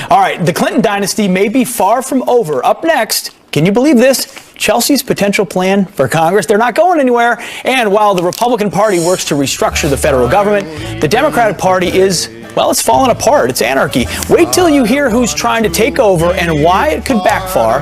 All right, the Clinton dynasty may be far from over. Up next, can you believe this? Chelsea's potential plan for Congress. They're not going anywhere. And while the Republican Party works to restructure the federal government, the Democratic Party is, well, it's fallen apart. It's anarchy. Wait till you hear who's trying to take over and why it could backfire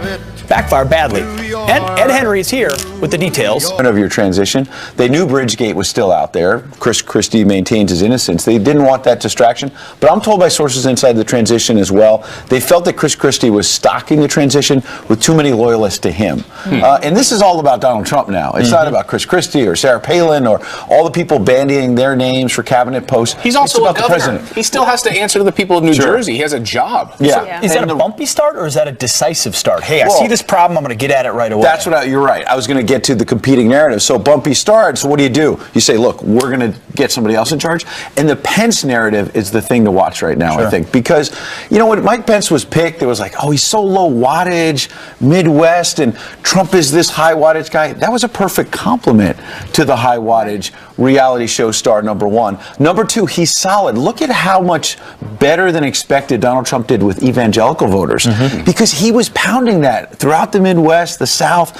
badly. And Ed Henry is here with the details. Of your transition, they knew Bridgegate was still out there. Chris Christie maintains his innocence. They didn't want that distraction, but I'm told by sources inside the transition as well, they felt that Chris Christie was stocking the transition with too many loyalists to him. And this is all about Donald Trump now. It's not about Chris Christie or Sarah Palin or all the people bandying their names for cabinet posts. He's also about a governor. The president. He still has to answer to the people of New Jersey. He has a job. Yeah. Is that a bumpy start or is that a decisive start? Hey, I see this problem, I'm going to get at it right away. That's what you're right. I was going to get to the competing narrative. So bumpy start. So what do? You say, look, we're going to get somebody else in charge. And the Pence narrative is the thing to watch right now, I think. Because, you know, when Mike Pence was picked, it was like, oh, he's so low wattage, Midwest, and Trump is this high wattage guy. That was a perfect compliment to the high wattage reality show star, number one. Number two, he's solid. Look at how much better than expected Donald Trump did with evangelical voters. Because he was pounding that throughout the Midwest, the South,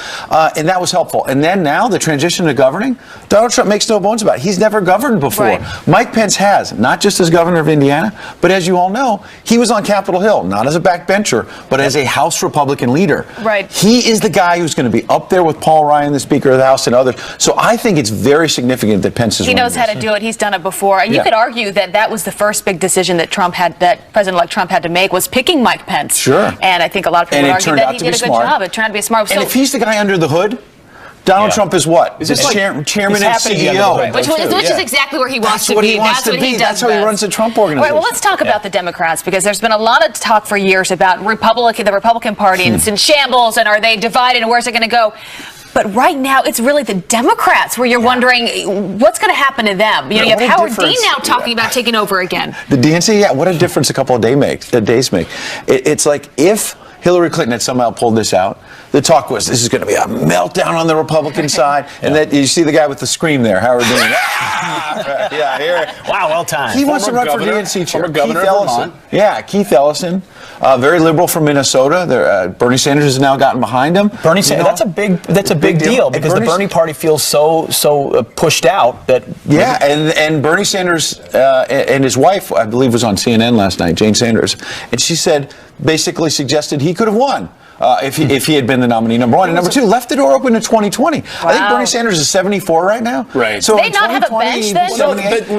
and that was helpful. And then now the transition to governing, Donald Trump makes no bones about it. He's never governed before. Mike Pence has, not just as governor of Indiana, but as you all know, he was on Capitol Hill, not as a backbencher, but as a House Republican leader. He is the guy who's going to be up there with Paul Ryan, the Speaker of the House, and others. So I think it's very significant that Pence is He knows how to do it. He's done it before. And you could argue that that was the first big decision that President-elect Trump had to make, was picking Mike Pence. And I think a lot of people would argue that he did a good job. It turned out to be smart. And if he's the guy under the hood, Donald Trump is what? Is this chairman and CEO? Which is exactly where he wants to be. That's what he does. That's how he runs the Trump organization. All right, well, let's talk about the Democrats, because there's been a lot of talk for years about the Republican Party, and it's in shambles, and are they divided, and where's it going to go? But right now, it's really the Democrats where you're wondering what's going to happen to them. You know, you have Howard Dean now talking about taking over again. The DNC, what a difference a couple of days make. It's like if Hillary Clinton had somehow pulled this out, the talk was this is going to be a meltdown on the Republican side, and that you see the guy with the scream there, Howard Dean. Wow, well timed. He wants to run for DNC chair. Governor of Vermont. Keith Ellison, very liberal from Minnesota. Bernie Sanders has now gotten behind him. Bernie Sanders, that's a big deal because the Bernie party feels so pushed out that. And Bernie Sanders and his wife, I believe, was on CNN last night, Jane Sanders, and she basically suggested he could have won. If he had been the nominee, number one. And number two, left the door open to 2020. I think Bernie Sanders is 74 right now. So they not have a bench then?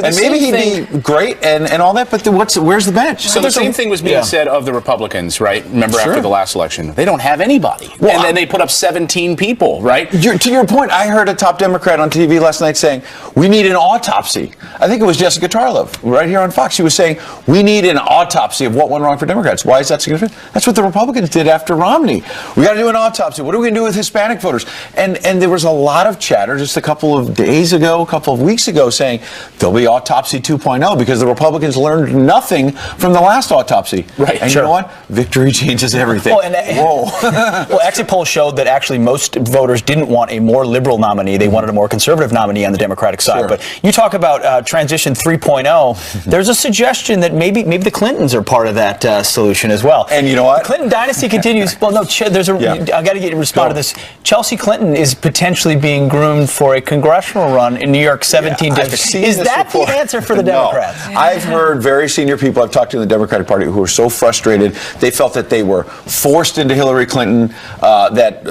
And maybe he'd be great and all that, but where's the bench? So the same thing was being said of the Republicans, right? Remember after the last election? They don't have anybody. Well, and then they put up 17 people, right? To your point, I heard a top Democrat on TV last night saying, we need an autopsy. I think it was Jessica Tarlov, right here on Fox. She was saying, we need an autopsy of what went wrong for Democrats. Why is that significant? That's what the Republicans did after Romney. We got to do an autopsy. What are we going to do with Hispanic voters? And there was a lot of chatter just a couple of days ago, a couple of weeks ago, saying there'll be autopsy 2.0 because the Republicans learned nothing from the last autopsy. And you know what? Victory changes everything. Well, exit polls showed that actually most voters didn't want a more liberal nominee. They wanted a more conservative nominee on the Democratic side. But you talk about transition 3.0. There's a suggestion that maybe the Clintons are part of that solution as well. And you know what? The Clinton dynasty continues. Well, no, I got to get respond to this. Chelsea Clinton is potentially being groomed for a congressional run in New York 17 district. Is that the answer for the Democrats? I've heard very senior people I've talked to in the Democratic Party who are so frustrated. They felt that they were forced into Hillary Clinton, that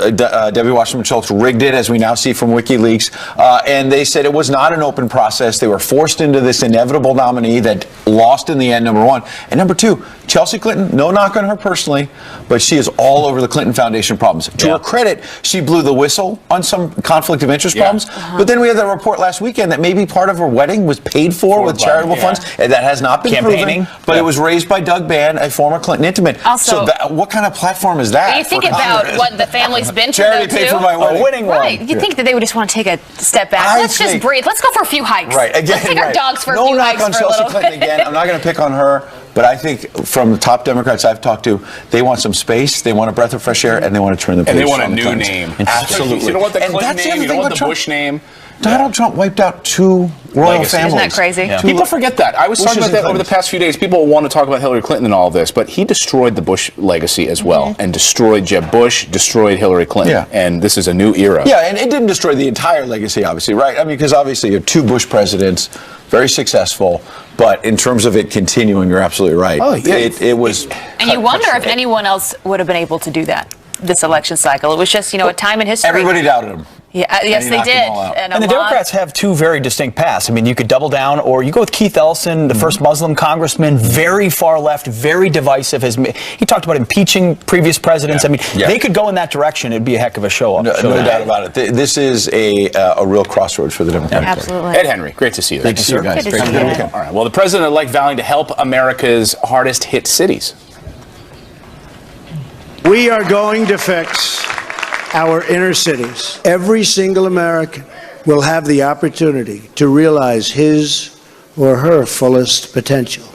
Debbie Wasserman Schultz rigged it, as we now see from WikiLeaks, and they said it was not an open process. They were forced into this inevitable nominee that lost in the end, number one. And number two, Chelsea Clinton, no knock on her personally, but she is all over the Clinton Foundation problems. To her credit, she blew the whistle on some conflict of interest problems. But then we had that report last weekend that maybe part of her wedding was paid for with charitable funds. And that has not been proven. But it was raised by Doug Bann, a former Clinton intimate. Also, so what kind of platform is that? You think about what the family's been through. Charity paid for my wedding. Winning one. Right. You think that they would just want to take a step back. Let's just breathe. Let's go for a few hikes. Let's take our dogs for a few hikes for a little. No knock on Chelsea Clinton again. I'm not going to pick on her. But I think from the top Democrats I've talked to, they want some space, they want a breath of fresh air, and they want to turn the page. And they want a new name. Absolutely. You don't want the Clinton name, you don't want the Bush name. Donald Trump wiped out 2 royal Legacies. families. Isn't that crazy? Yeah. People forget that. I was talking about that over the past few days. People want to talk about Hillary Clinton and all of this, but he destroyed the Bush legacy as well, and destroyed Jeb Bush, destroyed Hillary Clinton. Yeah. And this is a new era. Yeah, and it didn't destroy the entire legacy, obviously, right? I mean, because obviously you have 2 Bush presidents, very successful, but in terms of it continuing, you're absolutely right. Oh, yeah. It was. And you wonder if anyone else would have been able to do that this election cycle. It was just, a time in history. Everybody doubted him. Yeah, yes, they did. And the Democrats have 2 very distinct paths. I mean, you could double down, or you go with Keith Ellison, the first Muslim congressman, very far left, very divisive. He talked about impeaching previous presidents. I mean, they could go in that direction. It'd be a heck of a show. No doubt about it. This is a real crossroads for the Democratic Party. Absolutely. Ed Henry, great to see you. Thank you, sir. Good to see you. All right. Well, the president-elect vowing to help America's hardest hit cities. We are going to fix our inner cities. Every single American will have the opportunity to realize his or her fullest potential.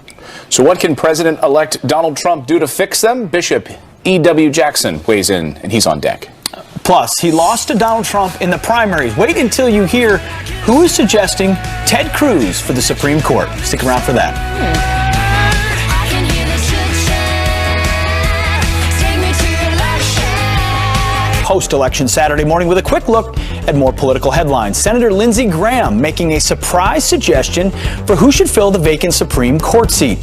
So what can President-elect Donald Trump do to fix them? Bishop E.W. Jackson weighs in, and he's on deck. Plus, he lost to Donald Trump in the primaries. Wait until you hear who is suggesting Ted Cruz for the Supreme Court. Stick around for that. Post-election Saturday morning with a quick look at more political headlines. Senator Lindsey Graham making a surprise suggestion for who should fill the vacant Supreme Court seat.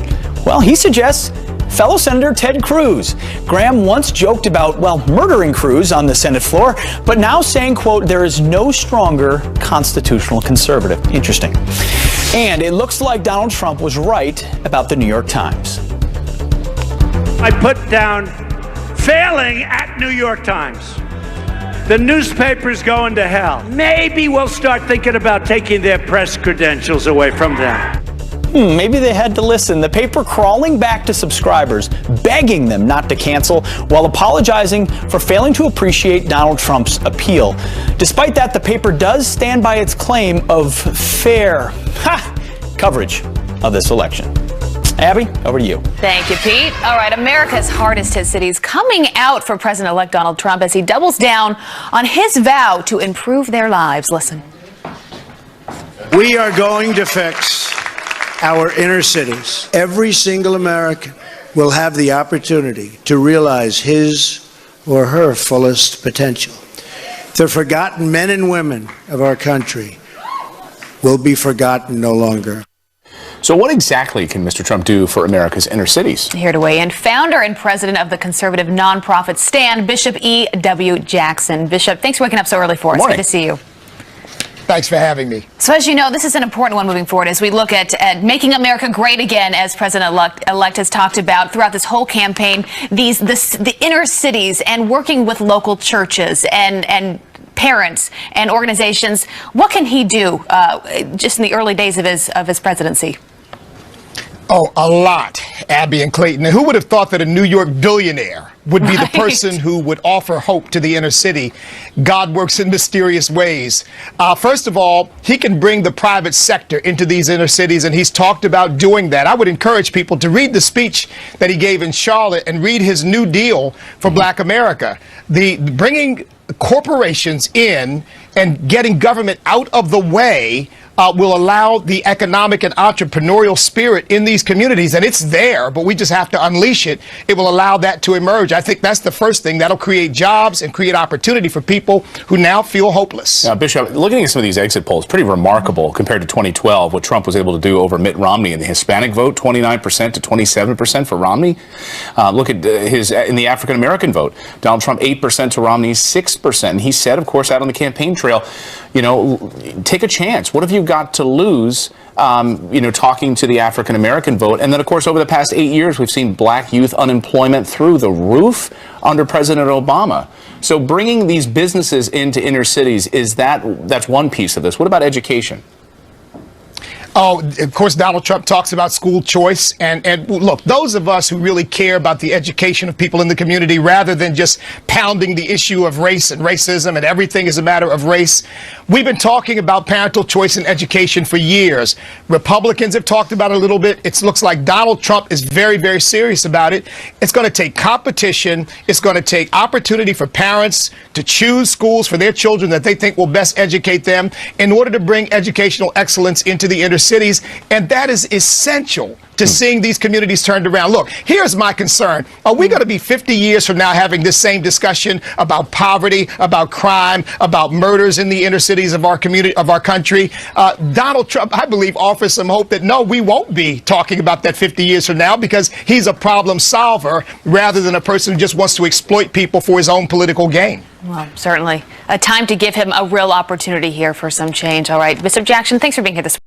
Well, he suggests fellow Senator Ted Cruz. Graham once joked about, murdering Cruz on the Senate floor, but now saying, quote, there is no stronger constitutional conservative. Interesting. And it looks like Donald Trump was right about the New York Times. I put down failing at New York Times. The newspaper's going to hell. Maybe we'll start thinking about taking their press credentials away from them. Maybe they had to listen. The paper crawling back to subscribers, begging them not to cancel, while apologizing for failing to appreciate Donald Trump's appeal. Despite that, the paper does stand by its claim of fair coverage of this election. Abby, over to you. Thank you, Pete. All right, America's hardest hit cities coming out for President-elect Donald Trump as he doubles down on his vow to improve their lives. Listen. We are going to fix our inner cities. Every single American will have the opportunity to realize his or her fullest potential. The forgotten men and women of our country will be forgotten no longer. So what exactly can Mr. Trump do for America's inner cities? Here to weigh in, founder and president of the conservative nonprofit Stand, Bishop E.W. Jackson. Bishop, thanks for waking up so early for us. Good to see you. Thanks for having me. So as you know, this is an important one moving forward as we look at making America great again, as President-elect has talked about throughout this whole campaign, the inner cities and working with local churches and parents and organizations. What can he do just in the early days of his presidency? Oh, a lot, Abby and Clayton. And who would have thought that a New York billionaire would be the person who would offer hope to the inner city? God works in mysterious ways. First of all, he can bring the private sector into these inner cities, and he's talked about doing that. I would encourage people to read the speech that he gave in Charlotte and read his New Deal for Black America. The bringing corporations in and getting government out of the way will allow the economic and entrepreneurial spirit in these communities, and it's there, but we just have to unleash it. It will allow that to emerge. I think that's the first thing. That'll create jobs and create opportunity for people who now feel hopeless. Now, Bishop, looking at some of these exit polls, pretty remarkable compared to 2012, what Trump was able to do over Mitt Romney in the Hispanic vote, 29% to 27% for Romney. Look at in the African American vote, Donald Trump 8% to Romney 6%. And he said, of course, out on the campaign trail, take a chance. What have you got to lose, talking to the African American vote? And then, of course, over the past 8 years, we've seen black youth unemployment through the roof under President Obama. So bringing these businesses into inner cities, that's one piece of this. What about education? Oh, of course, Donald Trump talks about school choice. And look, those of us who really care about the education of people in the community, rather than just pounding the issue of race and racism and everything is a matter of race, we've been talking about parental choice in education for years. Republicans have talked about it a little bit. It looks like Donald Trump is very, very serious about it. It's going to take competition. It's going to take opportunity for parents to choose schools for their children that they think will best educate them in order to bring educational excellence into the inner cities. And that is essential to seeing these communities turned around. Look, here's my concern. Are we going to be 50 years from now having this same discussion about poverty, about crime, about murders in the inner cities of our community, of our country? Donald Trump, I believe, offers some hope that no, we won't be talking about that 50 years from now, because he's a problem solver rather than a person who just wants to exploit people for his own political gain. Well, certainly a time to give him a real opportunity here for some change. All right, Bishop Jackson, thanks for being here this morning.